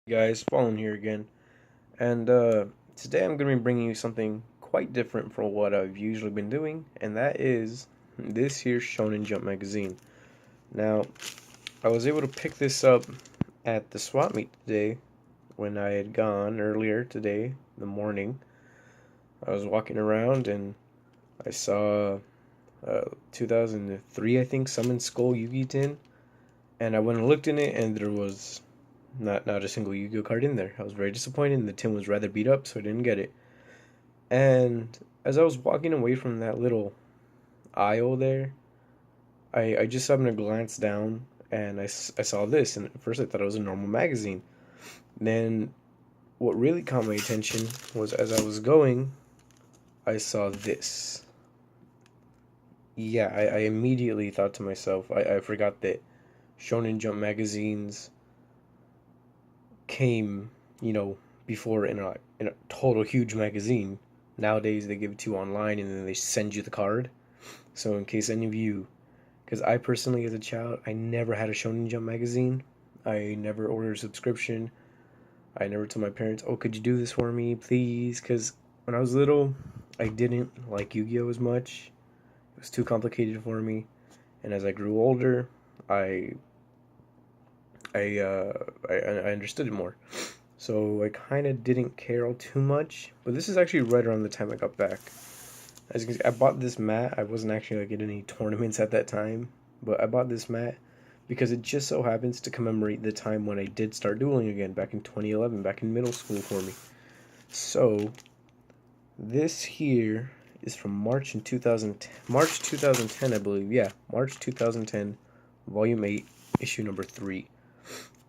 Guys, Fallen here again, and today I'm going to be bringing you something quite different from what I've usually been doing, and that is this here Shonen Jump magazine. Now, I was able to pick this up at the swap meet today when I had gone earlier today in the morning. I was walking around and I saw 2003, I think, Summon Skull Yugi tin, and I went and looked in it, and there was not a single Yu-Gi-Oh card in there. I was very disappointed, and the tin was rather beat up, so I didn't get it. And as I was walking away from that little aisle there, I just happened to glance down, and I saw this, and at first I thought it was a normal magazine. Then what really caught my attention was as I was going, I saw this. Yeah, I immediately thought to myself, I forgot that Shonen Jump magazines came, you know, before in a total huge magazine. Nowadays they give it to you online and then they send you the card. So in case any of you, because I personally as a child, I never had a Shonen Jump magazine. I never ordered a subscription. I never told my parents, "Oh, could you do this for me, please?" Because when I was little, I didn't like Yu-Gi-Oh as much. It was too complicated for me. And as I grew older, I I uh, I understood it more. So I kind of didn't care all too much. But this is actually right around the time I got back. As you can see, I bought this mat. I wasn't actually like in any tournaments at that time, but I bought this mat because it just so happens to commemorate the time when I did start dueling again back in 2011, back in middle school for me. So this here is from March in 2010, March 2010, I believe. Yeah, March 2010, Volume 8, issue number 3.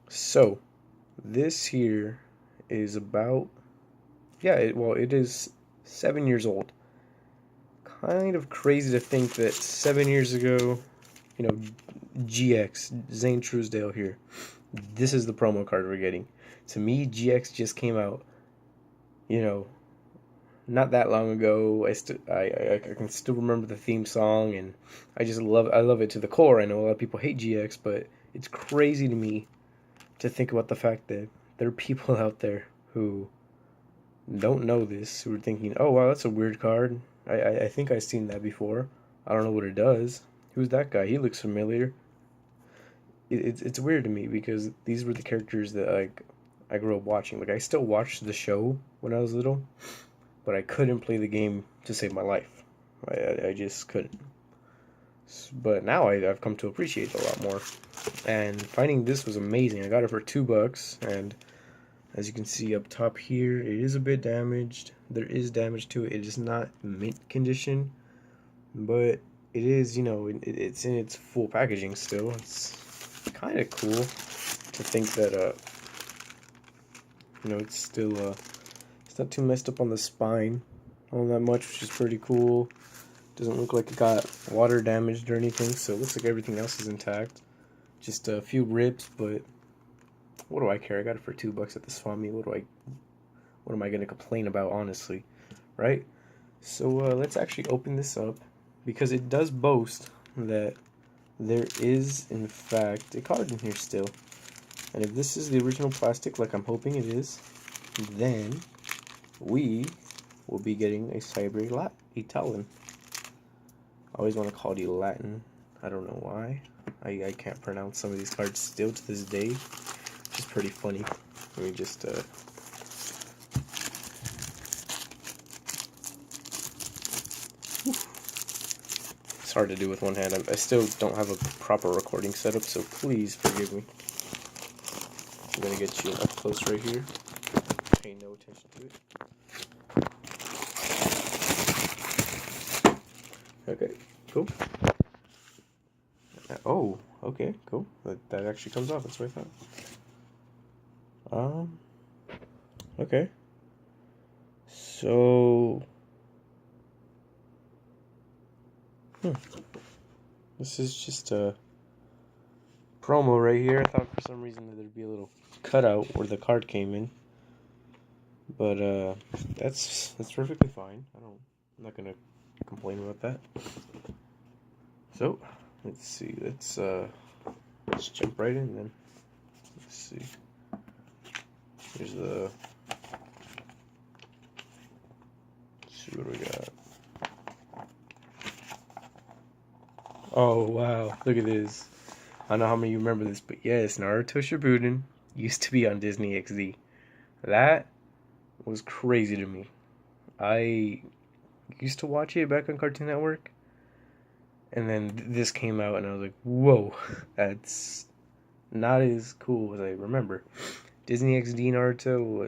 So this here is about, yeah, it is 7 years old. Kind of crazy to think that 7 years ago, you know, GX, Zane Truesdale here, this is the promo card we're getting. To me, GX just came out, you know, not that long ago. I can still remember the theme song, and I love it to the core. I know a lot of people hate GX, but it's crazy to me to think about the fact that there are people out there who don't know this, who are thinking, "Oh wow, that's a weird card. I think I've seen that before. I don't know what it does. Who's that guy? He looks familiar." It's weird to me because these were the characters that I grew up watching. Like I still watched the show when I was little, but I couldn't play the game to save my life. I just couldn't. But now I've come to appreciate it a lot more. And finding this was amazing. I got it for $2, and as you can see up top here, it is a bit damaged. There is damage to it. It is not mint condition, but it is, it's in its full packaging still. It's kind of cool to think that, it's still, it's not too messed up on the spine all that much, which is pretty cool. Doesn't look like it got water damaged or anything, so it looks like everything else is intact. Just a few rips, but what do I care? I got it for $2 at the swap meet. What am I gonna complain about, honestly, right? So let's actually open this up because it does boast that there is, in fact, a card in here still. And if this is the original plastic, like I'm hoping it is, then we will be getting a Cyber Italian. I always want to call it Latin. I don't know why. I can't pronounce some of these cards still to this day. Which is pretty funny. Let me just it's hard to do with one hand. I still don't have a proper recording setup, so please forgive me. I'm gonna get you up close right here. Pay no attention to it. Okay, cool. Oh, okay, cool. That actually comes off. That's what I thought. Okay. So, this is just a promo right here. I thought for some reason that there'd be a little cutout where the card came in, but that's perfectly fine. I'm not gonna complain about that. So, let's see. Let's jump right in then. Let's see. Here's the... Let's see what we got. Oh, wow. Look at this. I don't know how many of you remember this, but yes, Naruto Shippuden used to be on Disney XD. That was crazy to me. I used to watch it back on Cartoon Network, and then this came out, and I was like, whoa, that's not as cool as I remember. Disney XD Naruto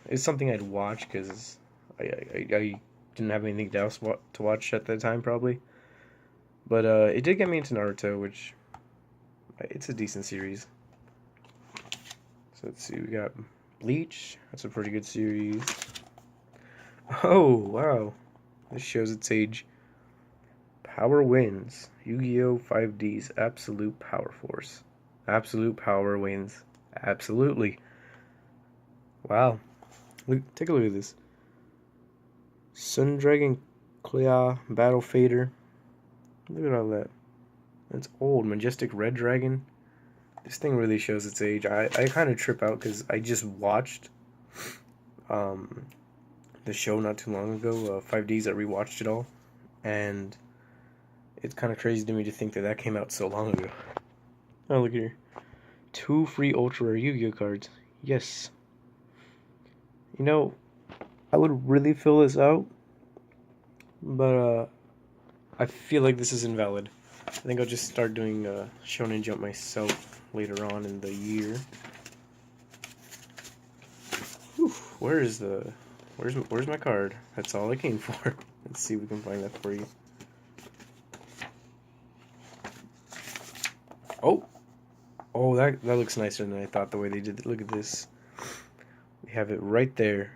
is something I'd watch because I didn't have anything else to watch at the time, probably. But it did get me into Naruto, which it's a decent series. So let's see, we got Bleach. That's a pretty good series. Oh, wow. This shows its age. Power wins. Yu-Gi-Oh! 5D's Absolute Power Force. Absolute power wins. Absolutely. Wow. Look, take a look at this. Sun Dragon Clea Battle Fader. Look at all that. That's old. Majestic Red Dragon. This thing really shows its age. I kind of trip out because I just watched the show not too long ago, 5Ds. I rewatched it all, and it's kind of crazy to me to think that that came out so long ago. Oh, look here. 2 free ultra rare Yu-Gi-Oh cards. Yes. You know, I would really fill this out, but I feel like this is invalid. I think I'll just start doing Shonen Jump myself later on in the year. Whew, where's my card? That's all I came for. Let's see if we can find that for you. Oh, that looks nicer than I thought the way they did it. Look at this. We have it right there.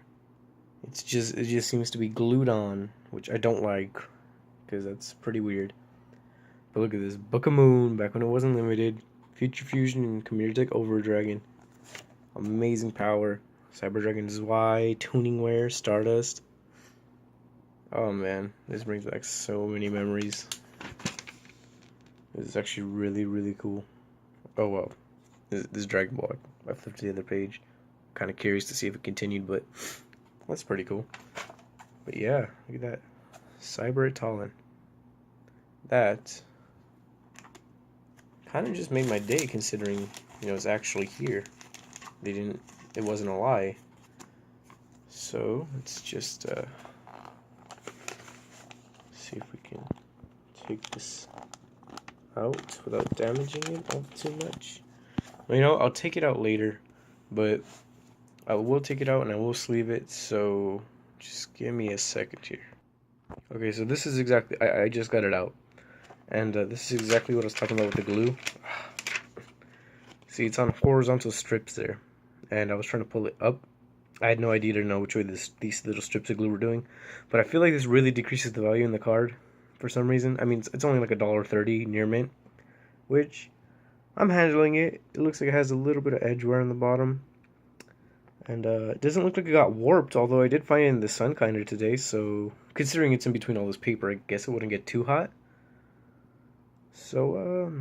It just seems to be glued on, which I don't like because that's pretty weird. But look at this. Book of Moon, back when it wasn't limited. Future Fusion and Community Deck Over Dragon. Amazing power. Cyber Dragon Y, Tuning Wear, Stardust. Oh man, this brings back so many memories. This is actually really, really cool. Oh wow, this Dragon Ball. I flipped to the other page. Kind of curious to see if it continued, but that's pretty cool. But yeah, look at that. Cyber Talon. That kind of just made my day, considering, it's actually here. It wasn't a lie. So let's just see if we can take this out without damaging it all too much. Well, I'll take it out later, but I will take it out and I will sleeve it, so just give me a second here. Okay, so this is exactly, I just got it out, and this is exactly what I was talking about with the glue. See, it's on horizontal strips there, and I was trying to pull it up. I had no idea to know which way these little strips of glue were doing, but I feel like this really decreases the value in the card for some reason. I mean, it's only like $1.30 near mint, which I'm handling it. It looks like it has a little bit of edge wear on the bottom, and it doesn't look like it got warped, although I did find it in the sun kind of today, so considering it's in between all this paper, I guess it wouldn't get too hot. So,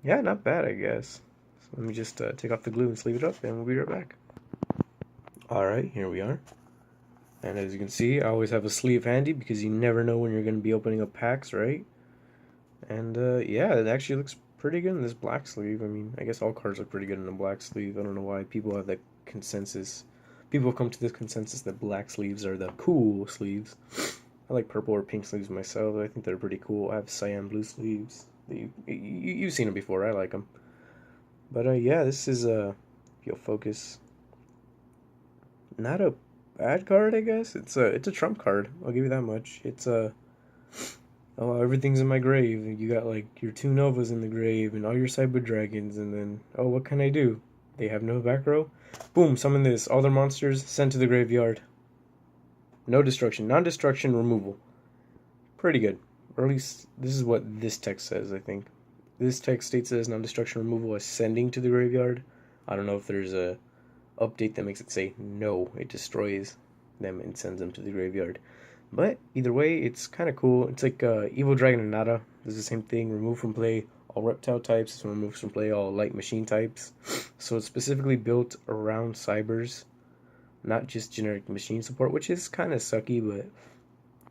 yeah, not bad, I guess. So let me just take off the glue and sleeve it up, and we'll be right back. Alright, here we are. And as you can see, I always have a sleeve handy because you never know when you're going to be opening up packs, right? And yeah, it actually looks pretty good in this black sleeve. I mean, I guess all cards look pretty good in a black sleeve. I don't know why people have that consensus. People have come to this consensus that black sleeves are the cool sleeves. I like purple or pink sleeves myself. I think they're pretty cool. I have cyan blue sleeves. You've seen them before. I like them. But yeah, this is you'll focus. Not a bad card, I guess. It's a trump card. I'll give you that much. It's oh, everything's in my grave. You got like your 2 Novas in the grave and all your Cyber Dragons, and then what can I do? They have no back row. Boom! Summon this. All their monsters sent to the graveyard. No destruction, non-destruction, removal. Pretty good. Or at least this is what this text says. I think this text states as non-destruction removal ascending to the graveyard. I don't know if there's a update that makes it say no, it destroys them and sends them to the graveyard. But either way, it's kind of cool. It's like Evil Dragon and Nada. It's the same thing. Remove from play all reptile types. Removes from play all light machine types. So it's specifically built around Cybers. not just generic machine support, which is kind of sucky, but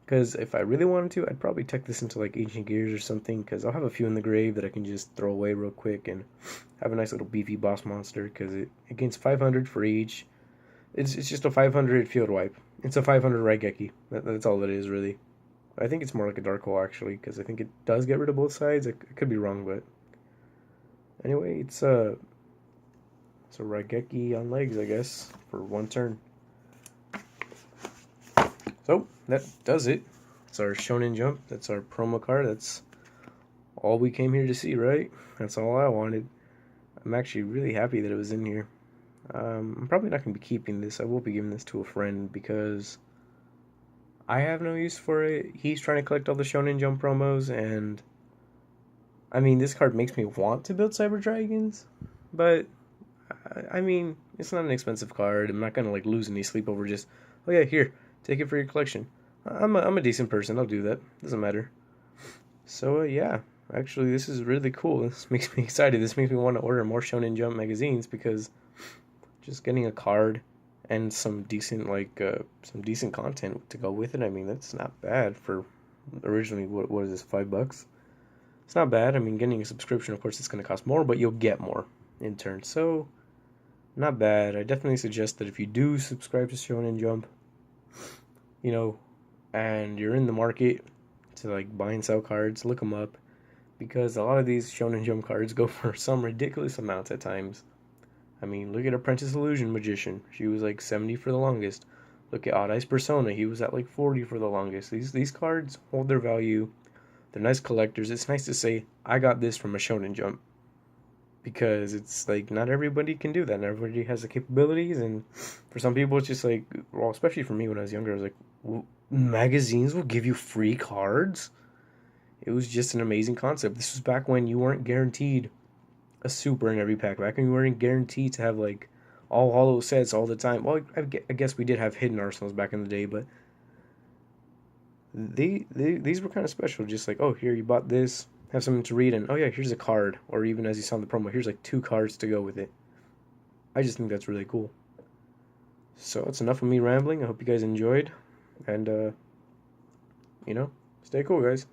because if I really wanted to, I'd probably tech this into like Ancient Gears or something, because I'll have a few in the grave that I can just throw away real quick and have a nice little beefy boss monster, because it gains 500 for each. It's just a 500 field wipe. It's a 500 Raigeki. That's all it is, really. I think it's more like a Dark Hole, actually, because I think it does get rid of both sides. I could be wrong, but anyway, it's a Raigeki on legs, I guess, for one turn. So, that does it. That's our Shonen Jump. That's our promo card. That's all we came here to see, right? That's all I wanted. I'm actually really happy that it was in here. I'm probably not going to be keeping this. I will be giving this to a friend because I have no use for it. He's trying to collect all the Shonen Jump promos, and I mean, this card makes me want to build Cyber Dragons, but I mean, it's not an expensive card. I'm not going to like lose any sleep over just, oh yeah, here, take it for your collection. I'm a decent person. I'll do that. Doesn't matter. So yeah, actually, this is really cool. This makes me excited. This makes me want to order more Shonen Jump magazines because just getting a card and some decent content to go with it. I mean, that's not bad for originally what is this, $5? It's not bad. I mean, getting a subscription, of course, it's going to cost more, but you'll get more in turn. So not bad. I definitely suggest that if you do subscribe to Shonen Jump, you know, and you're in the market to like buy and sell cards, look them up, because a lot of these Shonen Jump cards go for some ridiculous amounts at times. I mean, look at Apprentice Illusion Magician. She was like 70 for the longest. Look at Odd Eyes Persona. He was at like 40 for the longest. These cards hold their value. They're nice collectors. It's nice to say, I got this from a Shonen Jump. Because it's like, not everybody can do that. Not everybody has the capabilities. And for some people, it's just like, well, especially for me when I was younger, I was like, well, magazines will give you free cards? It was just an amazing concept. This was back when you weren't guaranteed a super in every pack. Back when you weren't guaranteed to have like all hollow sets all the time. Well, I guess we did have hidden arsenals back in the day, but these were kind of special. Just like, oh, here, you bought this, have something to read, and oh yeah, here's a card. Or even as you saw in the promo, here's like 2 cards to go with it. I just think that's really cool. So that's enough of me rambling. I hope you guys enjoyed, and stay cool, guys.